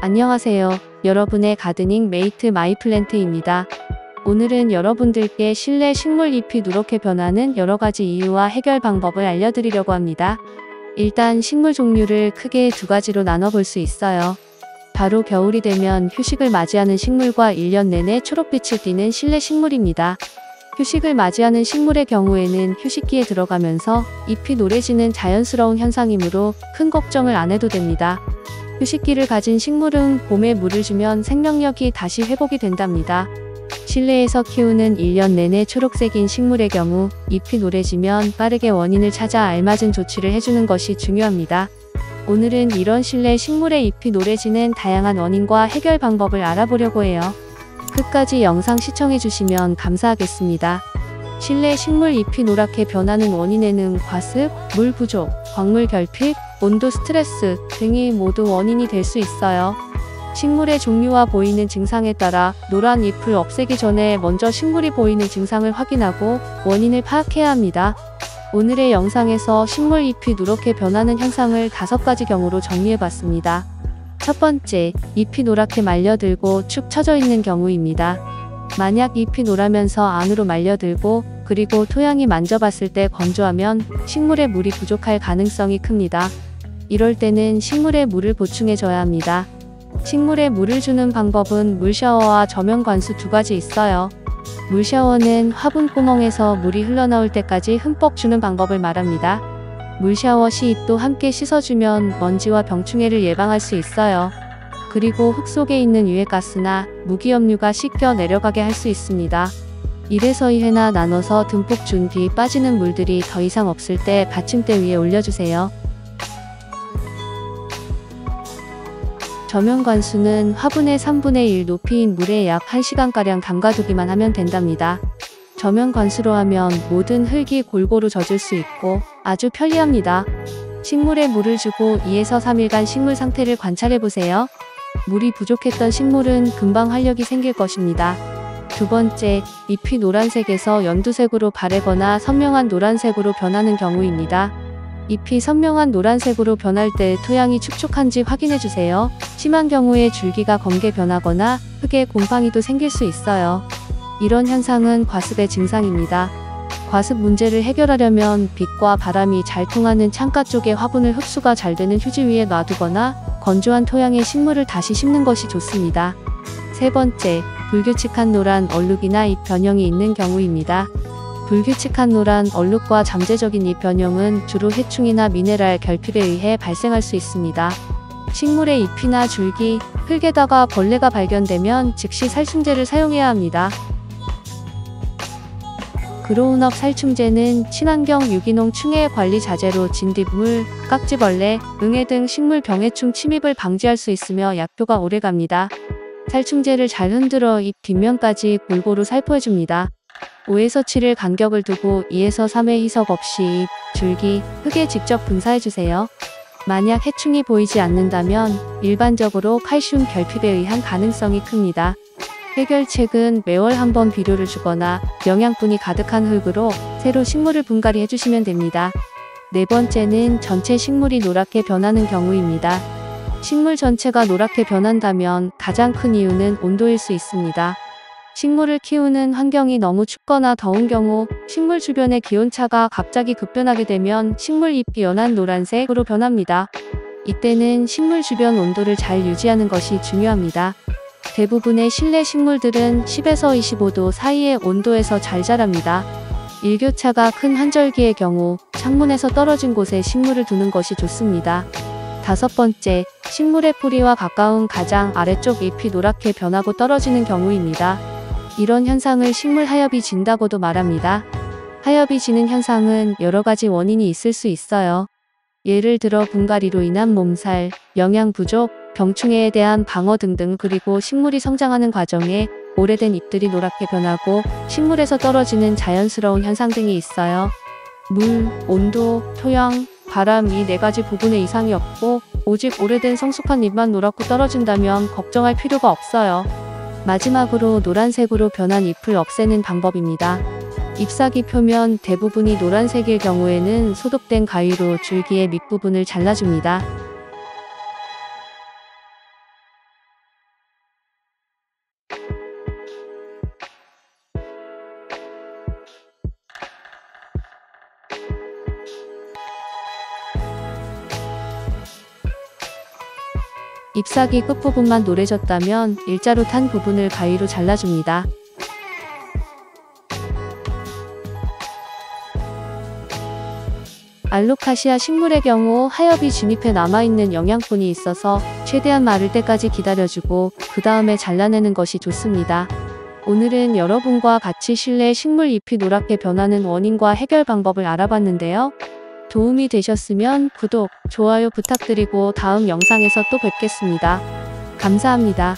안녕하세요. 여러분의 가드닝 메이트 마이플랜트입니다. 오늘은 여러분들께 실내 식물 잎이 누렇게 변하는 여러가지 이유와 해결 방법을 알려드리려고 합니다. 일단 식물 종류를 크게 두 가지로 나눠볼 수 있어요. 바로 겨울이 되면 휴식을 맞이하는 식물과 1년 내내 초록빛을 띠는 실내 식물입니다. 휴식을 맞이하는 식물의 경우에는 휴식기에 들어가면서 잎이 노래지는 자연스러운 현상이므로 큰 걱정을 안 해도 됩니다. 휴식기를 가진 식물은 봄에 물을 주면 생명력이 다시 회복이 된답니다. 실내에서 키우는 1년 내내 초록색인 식물의 경우 잎이 노래지면 빠르게 원인을 찾아 알맞은 조치를 해주는 것이 중요합니다. 오늘은 이런 실내 식물의 잎이 노래지는 다양한 원인과 해결 방법을 알아보려고 해요. 끝까지 영상 시청해주시면 감사하겠습니다. 실내 식물 잎이 노랗게 변하는 원인에는 과습, 물 부족, 광물 결핍, 온도 스트레스 등이 모두 원인이 될 수 있어요. 식물의 종류와 보이는 증상에 따라 노란 잎을 없애기 전에 먼저 식물이 보이는 증상을 확인하고 원인을 파악해야 합니다. 오늘의 영상에서 식물 잎이 누렇게 변하는 현상을 5가지 경우로 정리해봤습니다. 첫 번째, 잎이 노랗게 말려들고 축 처져 있는 경우입니다. 만약 잎이 노라면서 안으로 말려들고 그리고 토양이 만져봤을 때 건조하면 식물에 물이 부족할 가능성이 큽니다. 이럴 때는 식물에 물을 보충해줘야 합니다. 식물에 물을 주는 방법은 물샤워와 저면관수 두 가지 있어요. 물샤워는 화분 구멍에서 물이 흘러나올 때까지 흠뻑 주는 방법을 말합니다. 물샤워 시 잎도 함께 씻어주면 먼지와 병충해를 예방할 수 있어요. 그리고 흙 속에 있는 유해가스나 무기염류가 씻겨 내려가게 할 수 있습니다. 1에서 2회나 나눠서 듬뿍 준 뒤 빠지는 물들이 더 이상 없을 때 받침대 위에 올려주세요. 저면관수는 화분의 3분의 1 높이인 물에 약 1시간가량 담가두기만 하면 된답니다. 저면관수로 하면 모든 흙이 골고루 젖을 수 있고 아주 편리합니다. 식물에 물을 주고 2에서 3일간 식물 상태를 관찰해보세요. 물이 부족했던 식물은 금방 활력이 생길 것입니다. 두 번째, 잎이 노란색에서 연두색으로 바래거나 선명한 노란색으로 변하는 경우입니다. 잎이 선명한 노란색으로 변할 때 토양이 축축한지 확인해주세요. 심한 경우에 줄기가 검게 변하거나 흙에 곰팡이도 생길 수 있어요. 이런 현상은 과습의 증상입니다. 과습 문제를 해결하려면 빛과 바람이 잘 통하는 창가 쪽에 화분을 흡수가 잘 되는 휴지 위에 놔두거나 건조한 토양에 식물을 다시 심는 것이 좋습니다. 세 번째, 불규칙한 노란 얼룩이나 잎 변형이 있는 경우입니다. 불규칙한 노란 얼룩과 잠재적인 잎 변형은 주로 해충이나 미네랄 결핍에 의해 발생할 수 있습니다. 식물의 잎이나 줄기, 흙에다가 벌레가 발견되면 즉시 살충제를 사용해야 합니다. 그로운업 살충제는 친환경 유기농 충해 관리 자재로 진딧물, 깍지벌레, 응애 등 식물 병해충 침입을 방지할 수 있으며 약효가 오래갑니다. 살충제를 잘 흔들어 잎 뒷면까지 골고루 살포해줍니다. 5에서 7일 간격을 두고 2에서 3회 희석 없이 잎, 줄기, 흙에 직접 분사해주세요. 만약 해충이 보이지 않는다면 일반적으로 칼슘 결핍에 의한 가능성이 큽니다. 해결책은 매월 한 번 비료를 주거나 영양분이 가득한 흙으로 새로 식물을 분갈이 해주시면 됩니다. 네 번째는 전체 식물이 노랗게 변하는 경우입니다. 식물 전체가 노랗게 변한다면 가장 큰 이유는 온도일 수 있습니다. 식물을 키우는 환경이 너무 춥거나 더운 경우 식물 주변의 기온차가 갑자기 급변하게 되면 식물 잎이 연한 노란색으로 변합니다. 이때는 식물 주변 온도를 잘 유지하는 것이 중요합니다. 대부분의 실내 식물들은 10에서 25도 사이의 온도에서 잘 자랍니다. 일교차가 큰 환절기의 경우 창문에서 떨어진 곳에 식물을 두는 것이 좋습니다. 5번째, 식물의 뿌리와 가까운 가장 아래쪽 잎이 노랗게 변하고 떨어지는 경우입니다. 이런 현상을 식물 하엽이 진다고도 말합니다. 하엽이 지는 현상은 여러가지 원인이 있을 수 있어요. 예를 들어 분갈이로 인한 몸살, 영양 부족, 병충해에 대한 방어 등등, 그리고 식물이 성장하는 과정에 오래된 잎들이 노랗게 변하고 식물에서 떨어지는 자연스러운 현상 등이 있어요. 물, 온도, 토양, 바람 이 4가지 부분에 이상이 없고 오직 오래된 성숙한 잎만 노랗고 떨어진다면 걱정할 필요가 없어요. 마지막으로 노란색으로 변한 잎을 없애는 방법입니다. 잎사귀 표면 대부분이 노란색일 경우에는 소독된 가위로 줄기의 밑부분을 잘라줍니다. 잎사귀 끝부분만 노래졌다면 일자로 탄 부분을 가위로 잘라줍니다. 알로카시아 식물의 경우 하엽이 진입해 남아있는 영양분이 있어서 최대한 마를 때까지 기다려주고 그 다음에 잘라내는 것이 좋습니다. 오늘은 여러분과 같이 실내 식물 잎이 노랗게 변하는 원인과 해결 방법을 알아봤는데요. 도움이 되셨으면 구독, 좋아요 부탁드리고 다음 영상에서 또 뵙겠습니다. 감사합니다.